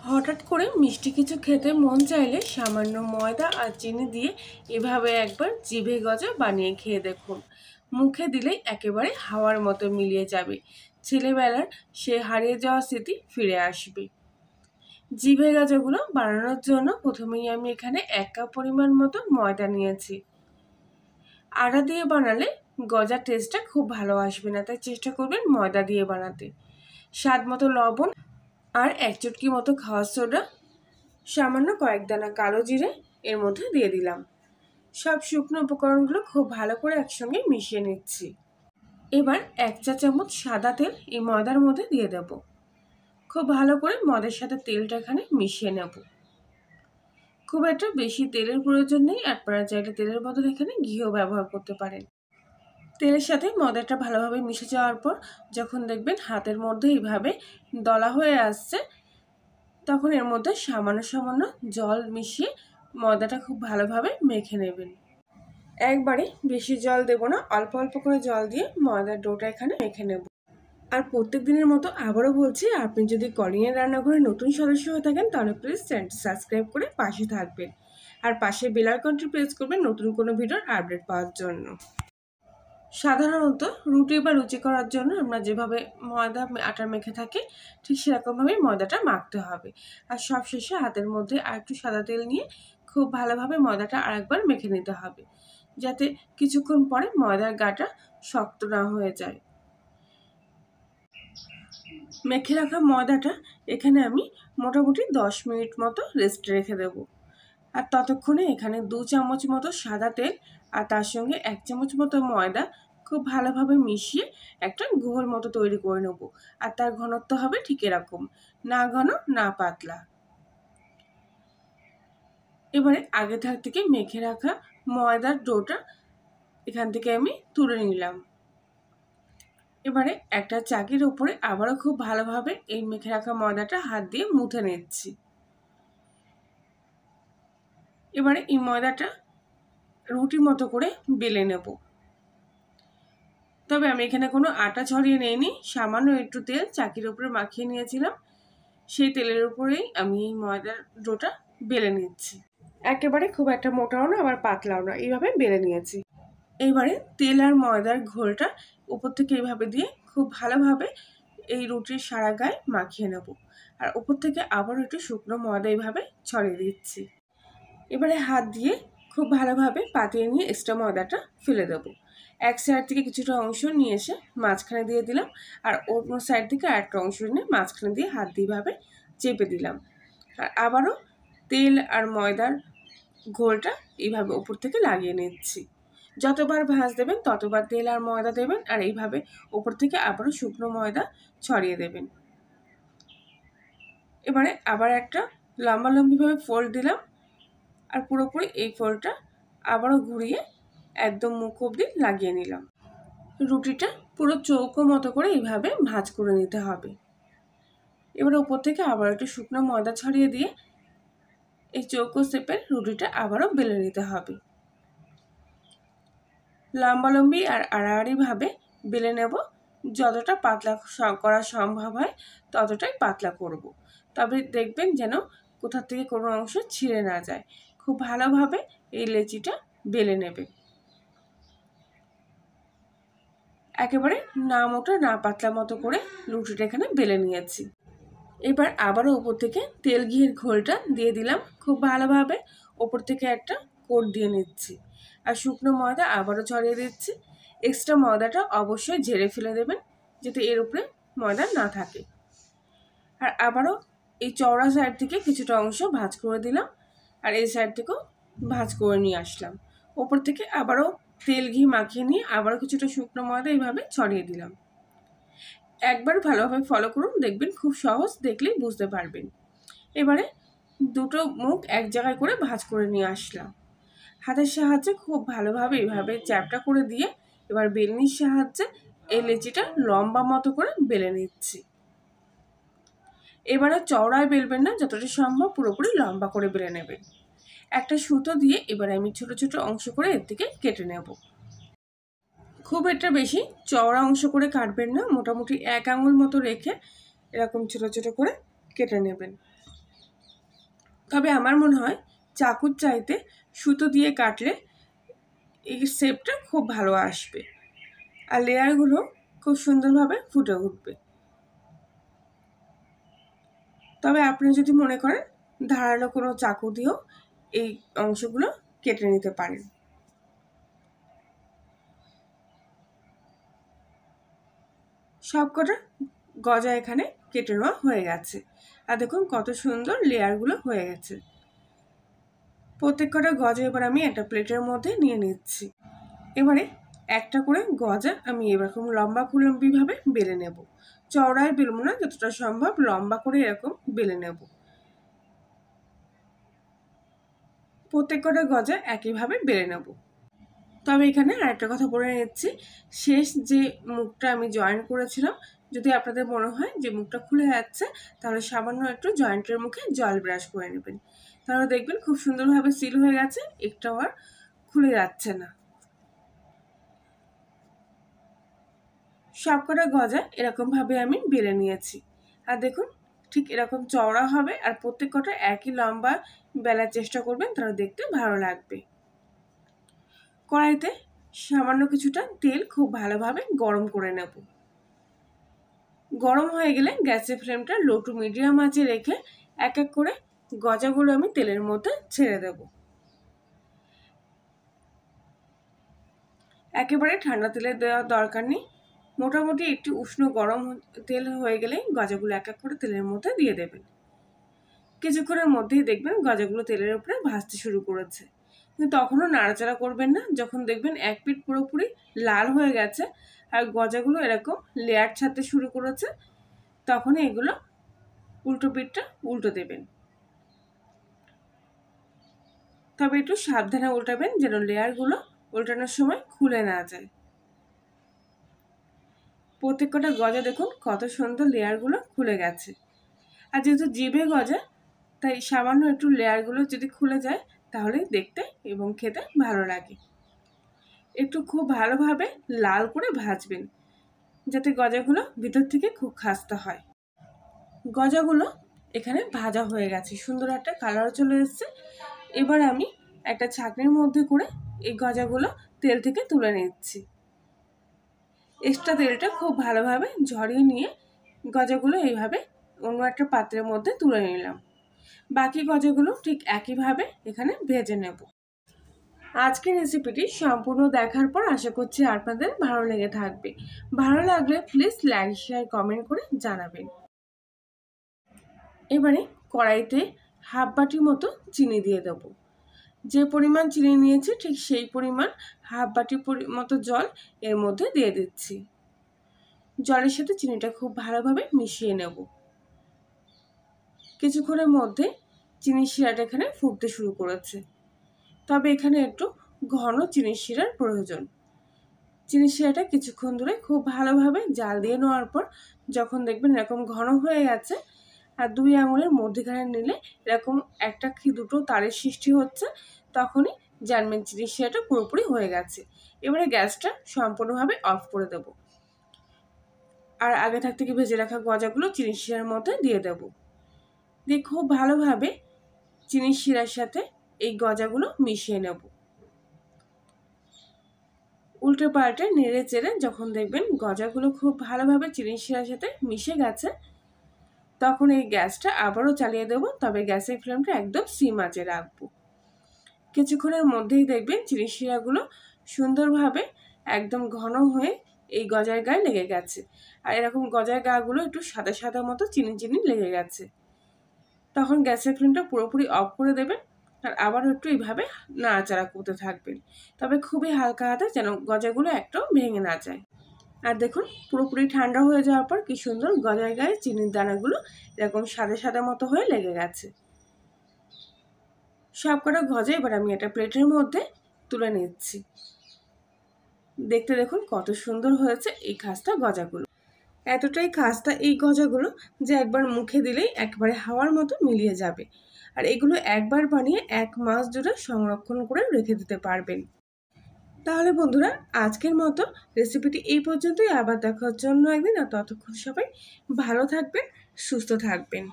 হঠাৎ করে মিষ্টি কিছু খেতে মন চাইলে সামান্য ময়দা আর চিনি দিয়ে এভাবে একবার জিভে গজা বানিয়ে খেয়ে দেখুন। মুখে দিলেই একেবারে হাওয়ার মতো মিলিয়ে যাবে। ছেলেবেলার সে হারিয়ে যাওয়া স্মৃতি ফিরে আসবে। জিভে গজাগুলো বানানোর জন্য প্রথমেই আমি এখানে 1 কাপ পরিমাণ মতো ময়দা নিয়েছি। আটা দিয়ে বানালে গজার টেস্টটা খুব ভালো আসবে না, তাই চেষ্টা করবেন ময়দা দিয়ে বানাতে। স্বাদ মতো লবণ আর 1 চুটকি মতো খাওয়ার সোডা, সামান্য কয়েক দানা কালো জিরে এর মধ্যে দিয়ে দিলাম। সব শুকনো উপকরণগুলো খুব ভালো করে একসঙ্গে মিশিয়ে নিচ্ছি। এবার 1 চা চামচ সাদা তেল এই ময়দার মধ্যে দিয়ে দেব। খুব ভালো করে ময়দার সাথে তেলটা এখানে মিশিয়ে নেব। খুব একটা বেশি তেলের প্রয়োজন নেই, আপনারা চাইলে তেলের বদলে এখানে ঘিও ব্যবহার করতে পারেন। তেলের সাথে ময়দাটা ভালোভাবে মিশে যাওয়ার পর যখন দেখবেন হাতের মধ্যে এইভাবে দলা হয়ে আসছে, তখন এর মধ্যে সামান্য সামান্য জল মিশিয়ে ময়দাটা খুব ভালোভাবে মেখে নেবেন। একবারে বেশি জল দেব না, অল্প অল্প করে জল দিয়ে ময়দার ডোটা এখানে মেখে নেব। আর প্রত্যেক দিনের মতো আবারও বলছি, আপনি যদি কলিংয়ের রান্নাঘরে নতুন সদস্য হয়ে থাকেন তাহলে প্লিজ চ্যানেলটি সাবস্ক্রাইব করে পাশে থাকবেন। আর পাশে বেল আইকনটি প্রেস করবেন নতুন কোনো ভিডিওর আপডেট পাওয়ার জন্য। সাধারণত রুটি বা লুচি করার জন্য আমরা যেভাবে ময়দা আটা মেখে থাকি ঠিক সেরকমভাবেই ময়দাটা মাখতে হবে। আর সবশেষে হাতের মধ্যে আর একটু সাদা তেল নিয়ে খুব ভালোভাবে ময়দাটা আরেকবার মেখে নিতে হবে, যাতে কিছুক্ষণ পরে ময়দার গাটা শক্ত না হয়ে যায়। মেখে রাখা ময়দাটা এখানে আমি মোটামুটি 10 মিনিট মতো রেস্টে রেখে দেব। আর ততক্ষণে এখানে 2 চামচ মতো সাদা তেল আর তার সঙ্গে 1 চামচ মতো ময়দা খুব ভালোভাবে মিশিয়ে একটা গোল মতো তৈরি করে নেব। আর তার ঘনত্ব হবে ঠিক এরকম, না ঘন না পাতলা। এবারে আগে থেকে মেখে রাখা ময়দার ডোটা এখান থেকে আমি তুলে নিলাম। এবারে একটা চাকির উপরে আবারও খুব ভালোভাবে এই মেখে রাখা ময়দাটা হাত দিয়ে মুথে নিচ্ছি। এবারে এই ময়দাটা রুটির মতো করে বেলে নেব। তবে আমি এখানে কোনো আটা ছড়িয়ে নিইনি, সামান্য একটু তেল চাকির উপরে মাখিয়ে নিয়েছিলাম, সেই তেলের উপরেই আমি এই ময়দার ডোটা বেলে নিচ্ছি। একেবারে খুব একটা মোটাও না আবার পাতলাও না, এইভাবে বেলে নিয়েছি। এইবারে তেল আর ময়দার ঘোলটা উপর থেকে এইভাবে দিয়ে খুব ভালোভাবে এই রুটির সারা গায়ে মাখিয়ে নেব। আর উপর থেকে আবার একটু শুকনো ময়দা এইভাবে ছড়িয়ে দিচ্ছি। এবারে হাত দিয়ে খুব ভালোভাবে পাতিয়ে নিয়ে এক্সট্রা ময়দাটা ফেলে দেবো। এক সাইড থেকে কিছুটা অংশ নিয়ে এসে মাঝখানে দিয়ে দিলাম, আর অন্য সাইড থেকে আরেকটা অংশ নিয়ে মাঝখানে দিয়ে হাত দিয়ে এইভাবে চেপে দিলাম। আর আবারও তেল আর ময়দার ঘোলটা এইভাবে উপর থেকে লাগিয়ে নিচ্ছি। যতবার ভাঁজ দেবেন ততবার তেল আর ময়দা দেবেন, আর এইভাবে উপর থেকে আবারও শুকনো ময়দা ছড়িয়ে দেবেন। এবারে আবার একটা লম্বালম্বিভাবে ফোল্ড দিলাম, আর পুরোপুরি এই ফোল্ডটা আবারও ঘুরিয়ে একদম মুখ অবধি লাগিয়ে নিলাম। রুটিটা পুরো চৌকো মতো করে এইভাবে ভাঁজ করে নিতে হবে। এবার উপর থেকে আবার একটু শুকনো ময়দা ছড়িয়ে দিয়ে এই চৌকো শেপের রুটিটা আবারও বেলে নিতে হবে। লম্বালম্বি আর আড়াআড়িভাবে বেলে নেব। যতটা পাতলা করা সম্ভব হয় ততটাই পাতলা করব। তবে দেখবেন যেন কোথা থেকে কোনো অংশ ছিঁড়ে না যায়। খুব ভালোভাবে এই লেচিটা বেলে নেবে। একেবারে না মোটা না পাতলা মতো করে রুটিটা এখানে বেলে নিয়েছি। এবার আবারও উপর থেকে তেল ঘিয়ের ঘোলটা দিয়ে দিলাম। খুব ভালোভাবে ওপর থেকে একটা কোট দিয়ে নিচ্ছি, আর শুকনো ময়দা আবারও ছড়িয়ে দিচ্ছি। এক্সট্রা ময়দাটা অবশ্যই ঝেড়ে ফেলে দেবেন, যাতে এর উপরে ময়দা না থাকে। আর আবারও এই চওড়া সাইড থেকে কিছুটা অংশ ভাঁজ করে দিলাম, আর এই সাইড থেকেও ভাঁজ করে নিয়ে আসলাম। ওপর থেকে আবারও তেল ঘি মাখিয়ে নিয়ে আবারও কিছুটা শুকনো ময়দা এইভাবে ছড়িয়ে দিলাম। একবার ভালোভাবে ফলো করুন, দেখবেন খুব সহজ, দেখলেই বুঝতে পারবেন। এবারে দুটো মুখ এক জায়গায় করে ভাঁজ করে নিয়ে আসলাম। হাতের সাহায্যে খুব ভালোভাবে এইভাবে চ্যাপটা করে দিয়ে এবার বেলনির সাহায্যে এই লেচিটা লম্বা মতো করে বেলে নিচ্ছি। এবারে চওড়ায় বেলবেন না, যতটা সম্ভব পুরোপুরি লম্বা করে বেলে নেবেন। একটা সুতো দিয়ে এবার আমি ছোট ছোট অংশ করে এর থেকে কেটে নেব। খুব একটা বেশি চওড়া অংশ করে কাটবেন না, মোটামুটি 1 আঙুল মতো রেখে এরকম ছোট ছোট করে কেটে নেবেন। তবে আমার মনে হয় চাকুর চাইতে সুতো দিয়ে কাটলে এই শেপটা খুব ভালো আসবে আর লেয়ারগুলো খুব সুন্দরভাবে ফুটে উঠবে। তবে আপনি যদি মনে করেন ধারালো কোনো চাকু দিয়েও এই অংশগুলো কেটে নিতে পারেন। সবকটা গজা এখানে কেটে নেওয়া হয়ে গেছে আর দেখুন কত সুন্দর লেয়ারগুলো হয়ে গেছে। প্রত্যেক কটা গজা এবার আমি একটা প্লেটের মধ্যে নিয়ে নিচ্ছি। এবারে একটা করে গজা আমি এরকম লম্বা ভাবে বেলে নেব। চওড়ায় বেলবো না, যতটা সম্ভব লম্বা করে এরকম বেলে নেব। প্রত্যেক কটা গজা একইভাবে বেলে নেব। তবে এখানে আরেকটা কথা বলে নিচ্ছি, শেষ যে মুখটা আমি জয়েন করেছিলাম, যদি আপনাদের মনে হয় যে মুখটা খুলে যাচ্ছে তাহলে সামান্য একটু জয়েন্টের মুখে জল ব্রাশ করে নেবেন, তাহলে দেখবেন খুব সুন্দরভাবে সিল হয়ে গেছে, একটাও আর খুলে যাচ্ছে না। সবকটা গজা এরকম ভাবে আমি বেলে নিয়েছি আর দেখুন ঠিক এরকম চওড়া হবে আর প্রত্যেক কটা একই লম্বা বেলার চেষ্টা করবেন, তাহলে দেখতে ভালো লাগবে। কড়াইতে সামান্য কিছুটা তেল খুব ভালোভাবে গরম করে নেব। গরম হয়ে গেলে গ্যাসের ফ্লেমটা লো টু মিডিয়াম আঁচে রেখে এক এক করে গজাগুলো আমি তেলের মধ্যে ছেড়ে দেব। একেবারে ঠান্ডা তেলে দেওয়ার দরকার নেই, মোটামুটি একটু উষ্ণ গরম তেল হয়ে গেলেই গজাগুলো এক এক করে তেলের মধ্যে দিয়ে দেবেন। কিছুক্ষণের মধ্যেই দেখবেন গজাগুলো তেলের উপরে ভাজতে শুরু করেছে, কিন্তু তখনও নাড়াচাড়া করবেন না। যখন দেখবেন এক পিঠ পুরোপুরি লাল হয়ে গেছে আর গজাগুলো এরকম লেয়ার ছাড়তে শুরু করেছে, তখন এগুলো উল্টো পিঠটা উল্টো দেবেন। তবে একটু সাবধানে উল্টাবেন যেন লেয়ারগুলো উল্টানোর সময় খুলে না যায়। প্রত্যেক কটা গজা দেখুন কত সুন্দর লেয়ারগুলো খুলে গেছে। আর যেহেতু জিভে গজা তাই সামান্য একটু লেয়ারগুলো যদি খুলে যায় তাহলে দেখতে এবং খেতে ভালো লাগে। একটু খুব ভালোভাবে লাল করে ভাজবেন যাতে গজাগুলো ভিতর থেকে খুব খাস্তা হয়। গজাগুলো এখানে ভাজা হয়ে গেছে, সুন্দর একটা কালার চলে এসছে। এবার আমি একটা ছাঁকনির মধ্যে করে এই গজাগুলো তেল থেকে তুলে নিচ্ছি। এক্সট্রা তেলটা খুব ভালোভাবে ঝরিয়ে নিয়ে গজাগুলো এইভাবে অন্য একটা পাত্রের মধ্যে তুলে নিলাম। বাকি গজাগুলো ঠিক একইভাবে এখানে ভেজে নেব। আজকের রেসিপিটি সম্পূর্ণ দেখার পর আশা করছি আপনাদের ভালো লেগে থাকবে। ভালো লাগলে প্লিজ লাইক শেয়ার কমেন্ট করে জানাবেন। এবারে কড়াইতে হাফ বাটি মতো চিনি দিয়ে দেব। যে পরিমাণ চিনি নিয়েছি ঠিক সেই পরিমাণ হাফ বাটি মতো জল এর মধ্যে দিয়ে দিচ্ছি। জলের সাথে চিনিটা খুব ভালোভাবে মিশিয়ে নেব। কিছুক্ষণের মধ্যে চিনির শিরাটা এখানে ফুটতে শুরু করেছে, তবে এখানে একটু ঘন চিনির শিরার প্রয়োজন। চিনির শিরাটা কিছুক্ষণ ধরে খুব ভালোভাবে জাল দিয়ে নেওয়ার পর যখন দেখবেন এরকম ঘন হয়ে গেছে আর দুই আঙুলের মধ্যেখানে নিলে এরকম একটা কি দুটো তারের সৃষ্টি হচ্ছে, তখনই জানবেন চিনির শিরাটা পুরোপুরি হয়ে গেছে। এবারে গ্যাসটা সম্পূর্ণভাবে অফ করে দেব আর আগে থাকতে ভেজে রাখা গজাগুলো চিনির শিরার মধ্যে দিয়ে দেব। দিয়ে খুব ভালোভাবে চিনির শিরার সাথে এই গজাগুলো মিশিয়ে নেব। উল্টে পাল্টে নেড়ে চেড়ে যখন দেখবেন গজাগুলো খুব ভালোভাবে চিনির শিরার সাথে মিশে গেছে তখন এই গ্যাসটা আবারও চালিয়ে দেব, তবে গ্যাসের ফ্লেমটা একদম সিম আঁচে রাখবো। কিছুক্ষণের মধ্যেই দেখবেন চিনির শিরাগুলো সুন্দরভাবে একদম ঘন হয়ে এই গজার গায়ে লেগে গেছে আর এরকম গজার গাগুলো একটু সাদা সাদা মতো চিনি চিনি লেগে গেছে। তখন গ্যাসের ফ্লেমটা পুরোপুরি অফ করে দেবেন আর আবারও একটু এইভাবে নাড়াচাড়া করতে থাকবেন, তবে খুবই হালকা হাতে যেন গজাগুলো একটাও ভেঙে না যায়। আর দেখুন পুরোপুরি ঠান্ডা হয়ে যাওয়ার পর কি সুন্দর গজার গায়ে চিনির দানাগুলো এরকম সাদা সাদা মতো হয়ে লেগে গেছে। সবকটা গজা এবার আমি একটা প্লেটের মধ্যে তুলে নিচ্ছি। দেখতে দেখুন কত সুন্দর হয়েছে এই খাস্তা গজাগুলো। এতটাই খাস্তা এই গজাগুলো যে একবার মুখে দিলেই একবারে হাওয়ার মতো মিলিয়ে যাবে। আর এগুলো একবার বানিয়ে 1 মাস জুড়ে সংরক্ষণ করে রেখে দিতে পারবেন। তাহলে বন্ধুরা আজকের মতো রেসিপিটি এই পর্যন্তই, আবার দেখার জন্য একদিন। আর ততক্ষণ সবাই ভালো থাকবেন, সুস্থ থাকবেন।